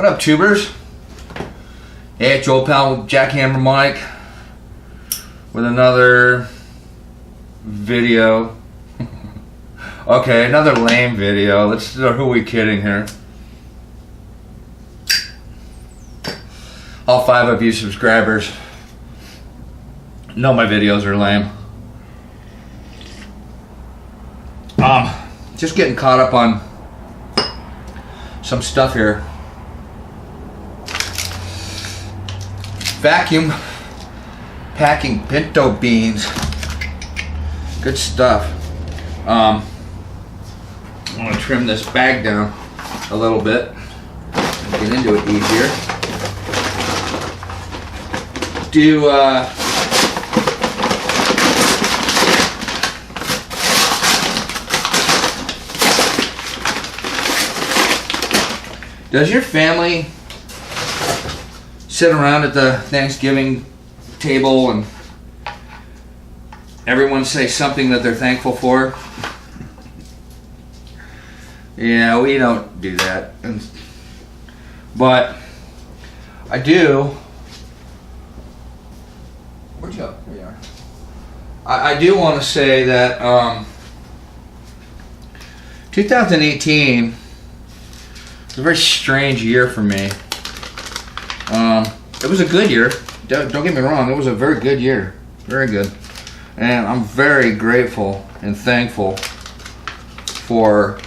What up, tubers? Hey, it's your old pal Jackhammermike with another video. Okay, another lame video. Who are we kidding here? All 5 of you subscribers know my videos are lame. Just getting caught up on some stuff here. Vacuum packing pinto beans. Good stuff. I'm going to trim this bag down a little bit and get into it easier. Does your family sit around at the Thanksgiving table and everyone say something that they're thankful for? Yeah, we don't do that. But I do. Where'd you go? Here you are. I do want to say that 2018 was a very strange year for me. It was a good year. Don't get me wrong. It was a very good year. Very good. And I'm very grateful and thankful for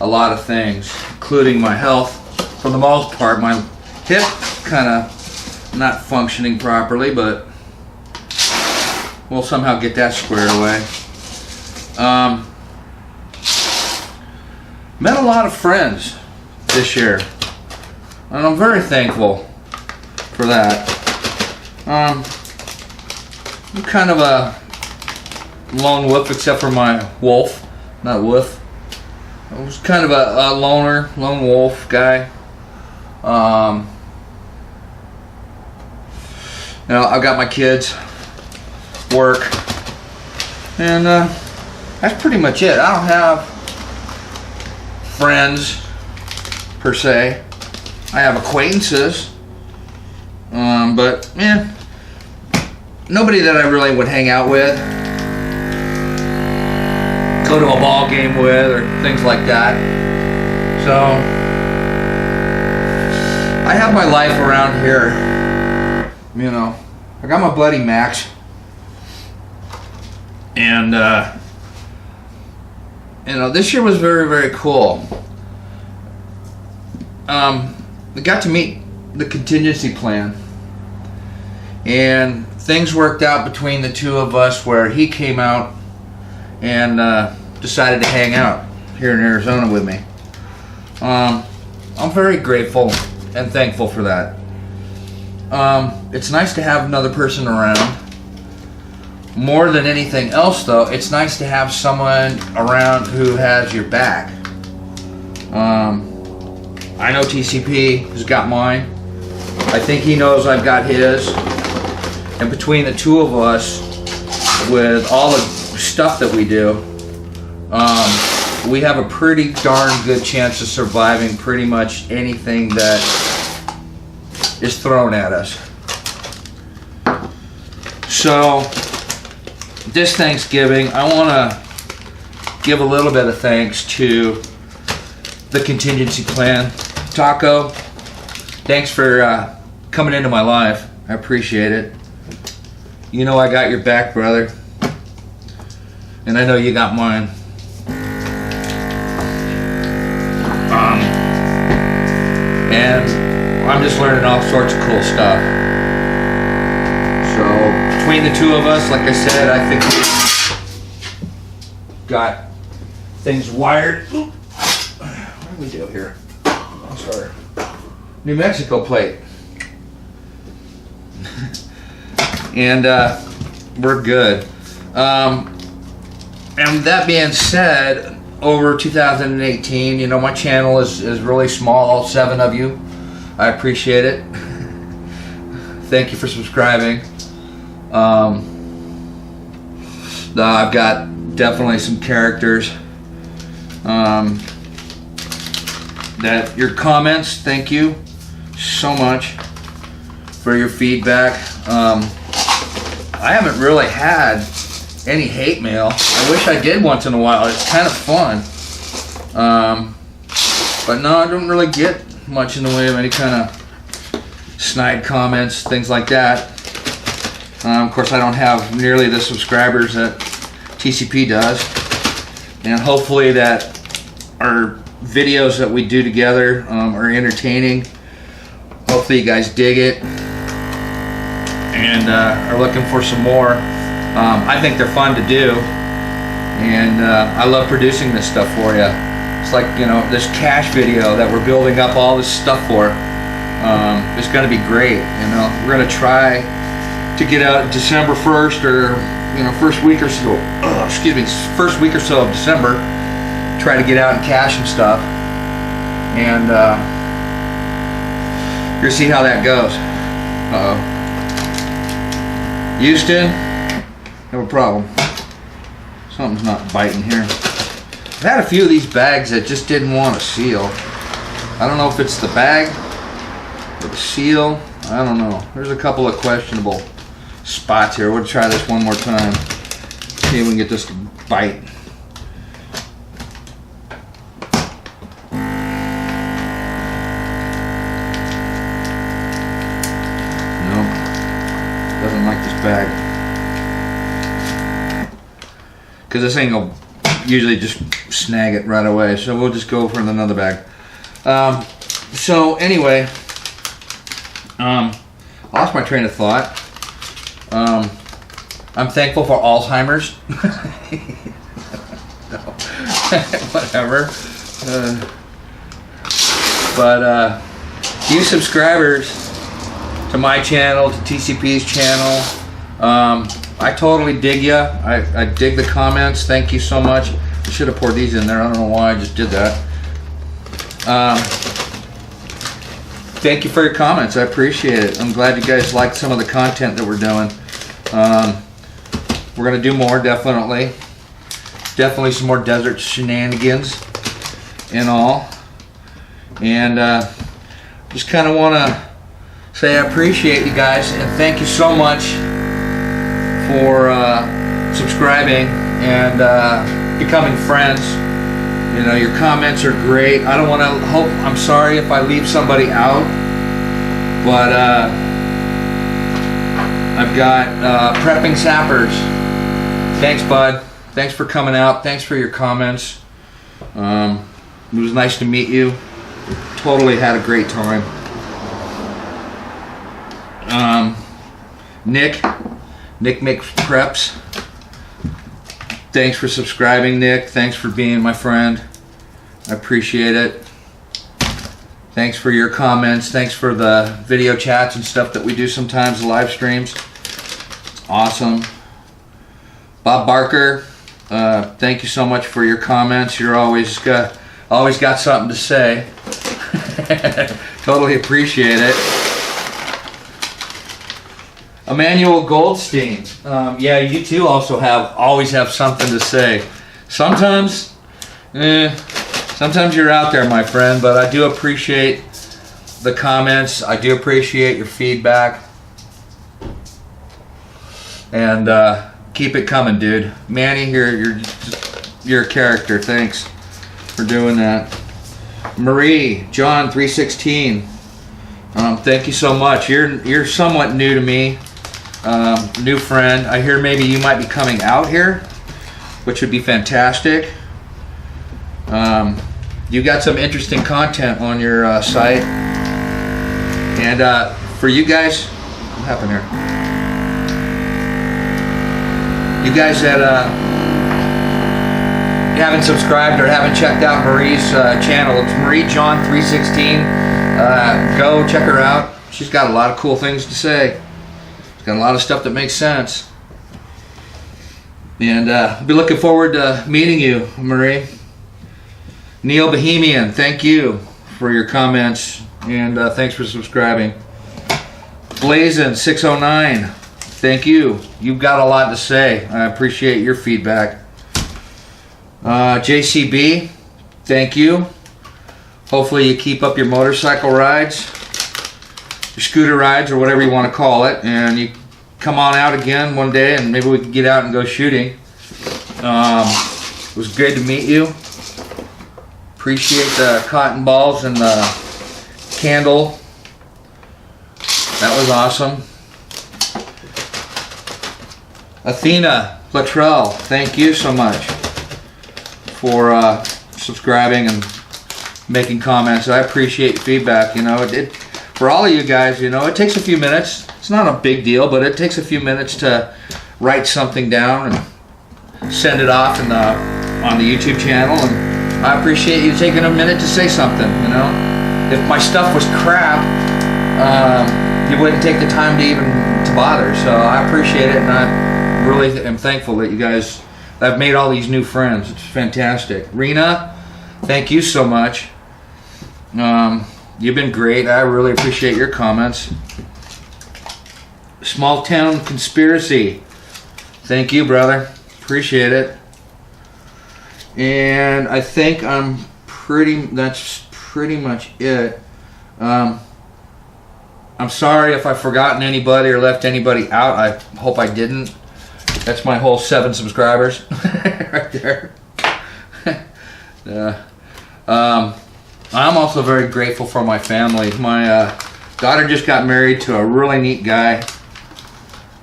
a lot of things, including my health. For the most part, my hip kind of not functioning properly, but we'll somehow get that squared away. Met a lot of friends this year, and I'm very thankful for that. I'm kind of a lone wolf, except for my wolf, not wolf. I was kind of a lone wolf guy. You know, I've got my kids, work, and that's pretty much it. I don't have friends per se. I have acquaintances, but yeah, nobody that I really would hang out with, go to a ball game with, or things like that. So I have my life around here. You know, I got my buddy Max, and you know, this year was very, very cool. We got to meet the contingency plan, and things worked out between the two of us where he came out and decided to hang out here in Arizona with me. I'm very grateful and thankful for that. It's nice to have another person around. More than anything else, though, it's nice to have someone around who has your back. I know TCP has got mine. I think he knows I've got his. And between the two of us, with all the stuff that we do, we have a pretty darn good chance of surviving pretty much anything that is thrown at us. So, this Thanksgiving, I want to give a little bit of thanks to the contingency plan. Taco, thanks for coming into my life. I appreciate it. You know I got your back, brother. And I know you got mine. And I'm just learning all sorts of cool stuff. So, between the two of us, like I said, I think we've got things wired. What do we do here? Oh, sorry. New Mexico plate. And we're good. And that being said, over 2018, you know, my channel is really small, all 7 of you. I appreciate it. Thank you for subscribing. I've got definitely some characters. That your comments, thank you. so much for your feedback. I haven't really had any hate mail. I wish I did once in a while. It's kind of fun. But no, I don't really get much in the way of any kind of snide comments, things like that. Of course, I don't have nearly the subscribers that TCP does. And hopefully that our videos that we do together are entertaining. Hopefully you guys dig it and are looking for some more. I think they're fun to do, and I love producing this stuff for you. It's like, you know, this cash video that we're building up all this stuff for. It's going to be great. You know, we're going to try to get out December 1st, or you know, first week or so. First week or so of December. Try to get out and cash and stuff, and you'll see how that goes. Houston, have a problem. Something's not biting here. I've had a few of these bags that just didn't want to seal. I don't know if it's the bag or the seal. I don't know. There's a couple of questionable spots here. We'll try this one more time. See if we can get this to bite. Doesn't like this bag, because this thing will usually just snag it right away, so we'll just go for another bag. So anyway, lost my train of thought. I'm thankful for Alzheimer's. Whatever. But you subscribers to my channel, to TCP's channel, I totally dig ya. I dig the comments. Thank you so much. I should have poured these in there. I don't know why I just did that. Thank you for your comments. I appreciate it. I'm glad you guys liked some of the content that we're doing. We're gonna do more, definitely. Definitely some more desert shenanigans and all. And just kind of want to say I appreciate you guys, and thank you so much for subscribing and becoming friends. You know, your comments are great. I don't want to I'm sorry if I leave somebody out, but I've got Prepping Sappers. Thanks, bud. Thanks for coming out. Thanks for your comments. It was nice to meet you. Totally had a great time. Nick makes preps. Thanks for subscribing, Nick. Thanks for being my friend. I appreciate it. Thanks for your comments. Thanks for the video chats and stuff that we do sometimes, the live streams. It's awesome. Bob Barker, thank you so much for your comments. You're always got something to say. Totally appreciate it. Emmanuel Goldstein, yeah, you too also always have something to say. Sometimes you're out there, my friend, but I do appreciate the comments. I do appreciate your feedback, and keep it coming, dude. Manny, you're a character. Thanks for doing that. Marie, John 316. Thank you so much. You're somewhat new to me. New friend. I hear maybe you might be coming out here, which would be fantastic. You got some interesting content on your site, and for you guys, what happened here? You guys that haven't subscribed or haven't checked out Marie's channel, it's Marie John 316. Go check her out. She's got a lot of cool things to say. She's got a lot of stuff that makes sense. And I'll be looking forward to meeting you, Marie. Neil Bohemian, thank you for your comments, and thanks for subscribing. Blazin 609, thank you. You've got a lot to say. I appreciate your feedback. JCB, thank you. Hopefully you keep up your motorcycle rides. scooter rides or whatever you want to call it, and you come on out again one day and maybe we can get out and go shooting. It was great to meet you. Appreciate the cotton balls and the candle. That was awesome. Athena Luttrell, thank you so much for subscribing and making comments. I appreciate feedback. You know, for all of you guys, you know, it takes a few minutes. It's not a big deal, but it takes a few minutes to write something down and send it off on the YouTube channel. And I appreciate you taking a minute to say something. You know, if my stuff was crap, you wouldn't take the time to bother. So I appreciate it, and I really am thankful that you guys. I've made all these new friends. It's fantastic. Rena, thank you so much. You've been great. I really appreciate your comments. Small Town Conspiracy, thank you, brother. Appreciate it. And I think that's pretty much it. I'm sorry if I've forgotten anybody or left anybody out. I hope I didn't. That's my whole 7 subscribers right there. I'm also very grateful for my family. My daughter just got married to a really neat guy.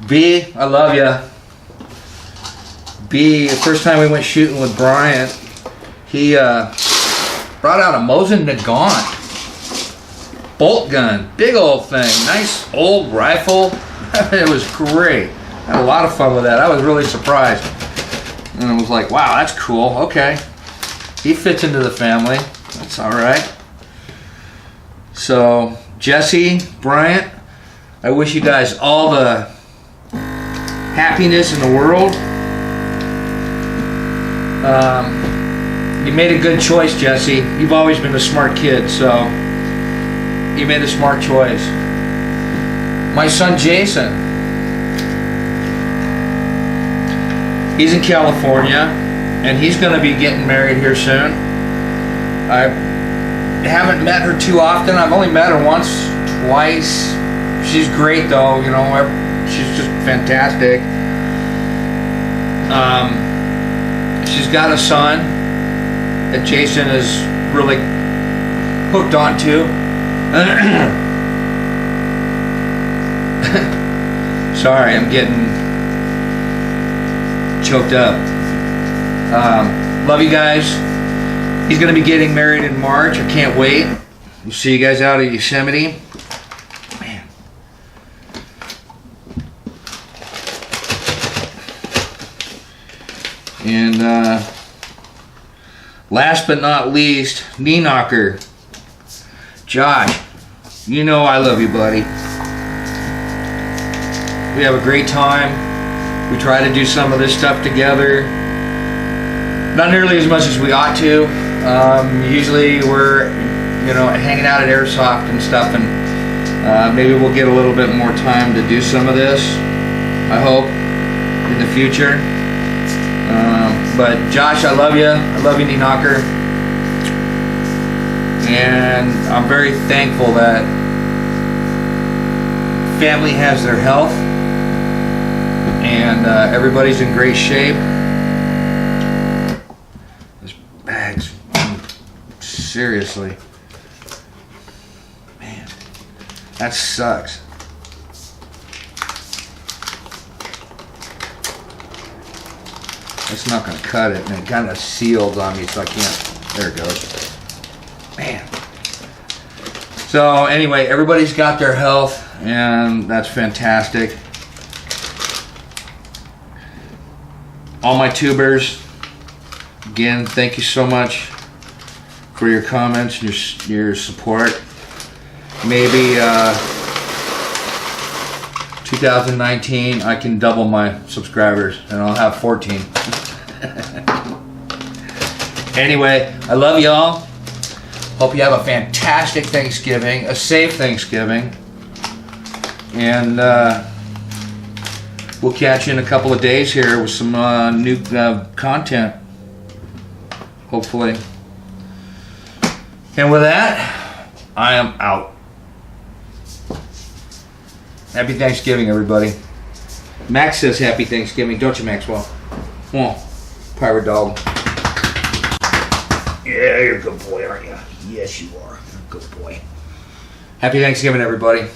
B, I love ya. B, the first time we went shooting with Bryant, he brought out a Mosin Nagant bolt gun, big old thing, nice old rifle. It was great. I had a lot of fun with that. I was really surprised. And I was like, wow, that's cool. Okay. He fits into the family. That's all right. So, Jesse, Bryant, I wish you guys all the happiness in the world. You made a good choice, Jesse. You've always been a smart kid, so you made a smart choice. My son, Jason. He's in California, and he's going to be getting married here soon. I haven't met her too often. I've only met her once, twice. She's great, though. You know, she's just fantastic. She's got a son that Jason is really hooked onto. Sorry, I'm getting choked up. Love you guys. He's going to be getting married in March. I can't wait. We'll see you guys out at Yosemite. Man. And last but not least, Knee Knocker. Josh, you know I love you, buddy. We have a great time. We try to do some of this stuff together. Not nearly as much as we ought to. Usually we're, you know, hanging out at Airsoft and stuff, and maybe we'll get a little bit more time to do some of this, I hope, in the future. But Josh, I love you. I love you, Knee Knocker. And I'm very thankful that family has their health, and everybody's in great shape. This bag's seriously, man, that sucks. It's not gonna cut it, and it kind of sealed on me, so I can't. There it goes. Man. So anyway, everybody's got their health, and that's fantastic. All my tubers, again, thank you so much for your comments and your support. Maybe 2019 I can double my subscribers and I'll have 14. Anyway, I love y'all. Hope you have a fantastic Thanksgiving, a safe Thanksgiving, and we'll catch you in a couple of days here with some new content, hopefully. And with that, I am out. Happy Thanksgiving, everybody. Max says Happy Thanksgiving, don't you, Maxwell? Come on, pirate dog. Yeah, you're a good boy, aren't you? Yes, you are. You're a good boy. Happy Thanksgiving, everybody.